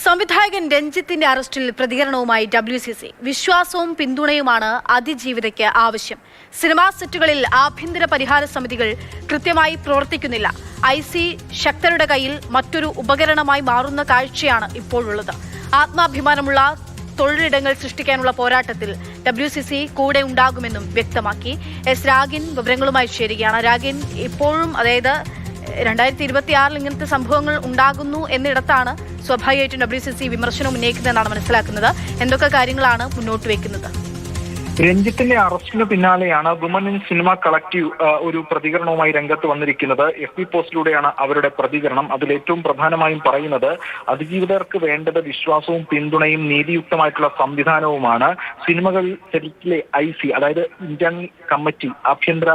സംവിധായകൻ രഞ്ജിത്തിന്റെ അറസ്റ്റിൽ പ്രതികരണവുമായി WCC. വിശ്വാസവും പിന്തുണയുമാണ് അതിജീവിതയ്ക്ക് ആവശ്യം. സിനിമാ സെറ്റുകളിൽ ആഭ്യന്തര പരിഹാര സമിതികൾ കൃത്യമായി പ്രവർത്തിക്കുന്നില്ല. IC ശക്തരുടെ കയ്യിൽ മറ്റൊരു ഉപകരണമായി മാറുന്ന കാഴ്ചയാണ് ഇപ്പോഴുള്ളത്. ആത്മാഭിമാനമുള്ള തൊഴിലിടങ്ങൾ സൃഷ്ടിക്കാനുള്ള പോരാട്ടത്തിൽ WCC കൂടെ ഉണ്ടാകുമെന്നും വ്യക്തമാക്കി. രാഗിൻ വിവരങ്ങളുമായി ചേരുകയാണ്. രാഗിൻ, ഇപ്പോഴും അതായത് 2026 ഇങ്ങനത്തെ സംഭവങ്ങൾ ഉണ്ടാകുന്നു എന്നിടത്താണ് സ്വാഭാവികമായിട്ടും WCC വിമർശനം ഉന്നയിക്കുന്നതെന്നാണ് മനസ്സിലാക്കുന്നത്. എന്തൊക്കെ കാര്യങ്ങളാണ് മുന്നോട്ട് വെക്കുന്നത്? രഞ്ജിത്തിന്റെ അറസ്റ്റിന് പിന്നാലെയാണ് വുമൻ ഇൻ സിനിമ കളക്റ്റീവ് ഒരു പ്രതികരണവുമായി രംഗത്ത് വന്നിരിക്കുന്നത്. FB പോസ്റ്റിലൂടെയാണ് അവരുടെ പ്രതികരണം. അതിൽ ഏറ്റവും പ്രധാനമായും പറയുന്നത്, അതിജീവിതർക്ക് വേണ്ടത് വിശ്വാസവും പിന്തുണയും നീതിയുക്തമായിട്ടുള്ള സംവിധാനവുമാണ്. സിനിമകൾ സെറ്റിലെ IC, അതായത് ഇന്റേണൽ കമ്മിറ്റി, ആഭ്യന്തര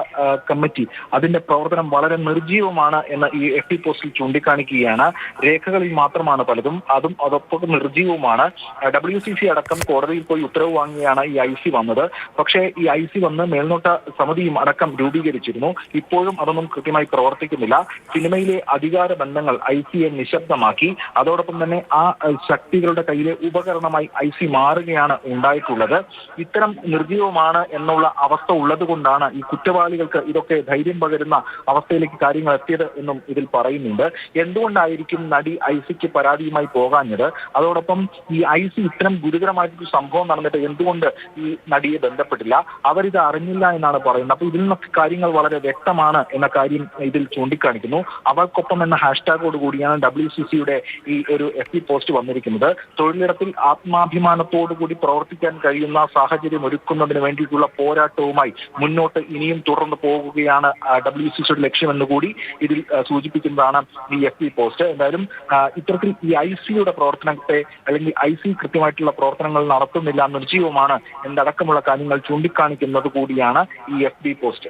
കമ്മിറ്റി, അതിന്റെ പ്രവർത്തനം വളരെ നിർജ്ജീവമാണ് എന്ന് ഈ FB പോസ്റ്റിൽ ചൂണ്ടിക്കാണിക്കുകയാണ്. രേഖകളിൽ മാത്രമാണ് പലതും, അതൊപ്പം നിർജ്ജീവവുമാണ്. WCC അടക്കം കോടതിയിൽ പോയി ഉത്തരവ് വാങ്ങിയാണ് ഈ IC വന്നത്. പക്ഷേ ഈ IC വന്ന് മേൽനോട്ട സമിതിയും അടക്കം രൂപീകരിച്ചിരുന്നു. ഇപ്പോഴും അതൊന്നും കൃത്യമായി പ്രവർത്തിക്കുന്നില്ല. സിനിമയിലെ അധികാര ബന്ധങ്ങൾ ICയെ നിശബ്ദമാക്കി. അതോടൊപ്പം തന്നെ ആ ശക്തികളുടെ കയ്യിലെ ഉപകരണമായി IC മാറുകയാണ് ഉണ്ടായിട്ടുള്ളത്. ഇത്തരം നിർജ്ജീവമാണ് എന്നുള്ള അവസ്ഥ ഉള്ളത് കൊണ്ടാണ് ഈ കുറ്റവാളികൾക്ക് ഇതൊക്കെ ധൈര്യം പകരുന്ന അവസ്ഥയിലേക്ക് കാര്യങ്ങൾ എത്തിയത് എന്നും ഇതിൽ പറയുന്നുണ്ട്. എന്തുകൊണ്ടായിരിക്കും നടി ICക്ക് പരാതിയുമായി പോകാഞ്ഞത്? അതോടൊപ്പം ഈ IC ഇത്തരം ഗുരുതരമായിട്ടൊരു സംഭവം നടന്നിട്ട് എന്തുകൊണ്ട് ഈ നടിയെ ബന്ധപ്പെട്ടില്ല? അവരിത് അറിഞ്ഞില്ല എന്നാണ് പറയുന്നത്. അപ്പൊ ഇതിൽ നിന്നൊക്കെ കാര്യങ്ങൾ വളരെ വ്യക്തമാണ് എന്ന കാര്യം ഇതിൽ ചൂണ്ടിക്കാണിക്കുന്നു. അവർക്കൊപ്പം എന്ന ഹാഷ്ടാഗോട് കൂടിയാണ് WCCയുടെ ഈ ഒരു FB പോസ്റ്റ് വന്നിരിക്കുന്നത്. തൊഴിലിടത്തിൽ ആത്മാഭിമാനത്തോടു കൂടി പ്രവർത്തിക്കാൻ കഴിയുന്ന സാഹചര്യം ഒരുക്കുന്നതിന് വേണ്ടിയിട്ടുള്ള പോരാട്ടവുമായി മുന്നോട്ട് ഇനിയും തുടർന്ന് പോകുകയാണ് WCCയുടെ ലക്ഷ്യമെന്ന് കൂടി ഇതിൽ സൂചിപ്പിക്കുന്നതാണ് ഈ FB പോസ്റ്റ്. എന്തായാലും ഇത്തരത്തിൽ ഈ ICയുടെ പ്രവർത്തനത്തെ, അല്ലെങ്കിൽ IC കൃത്യമായിട്ടുള്ള പ്രവർത്തനങ്ങൾ നടത്തുന്നില്ല, നിർജ്ജീവമാണ് എന്നടക്കമുള്ള കാര്യങ്ങൾ ചൂണ്ടിക്കാണിക്കുന്നത് കൂടിയാണ് ഈ FB പോസ്റ്റ്.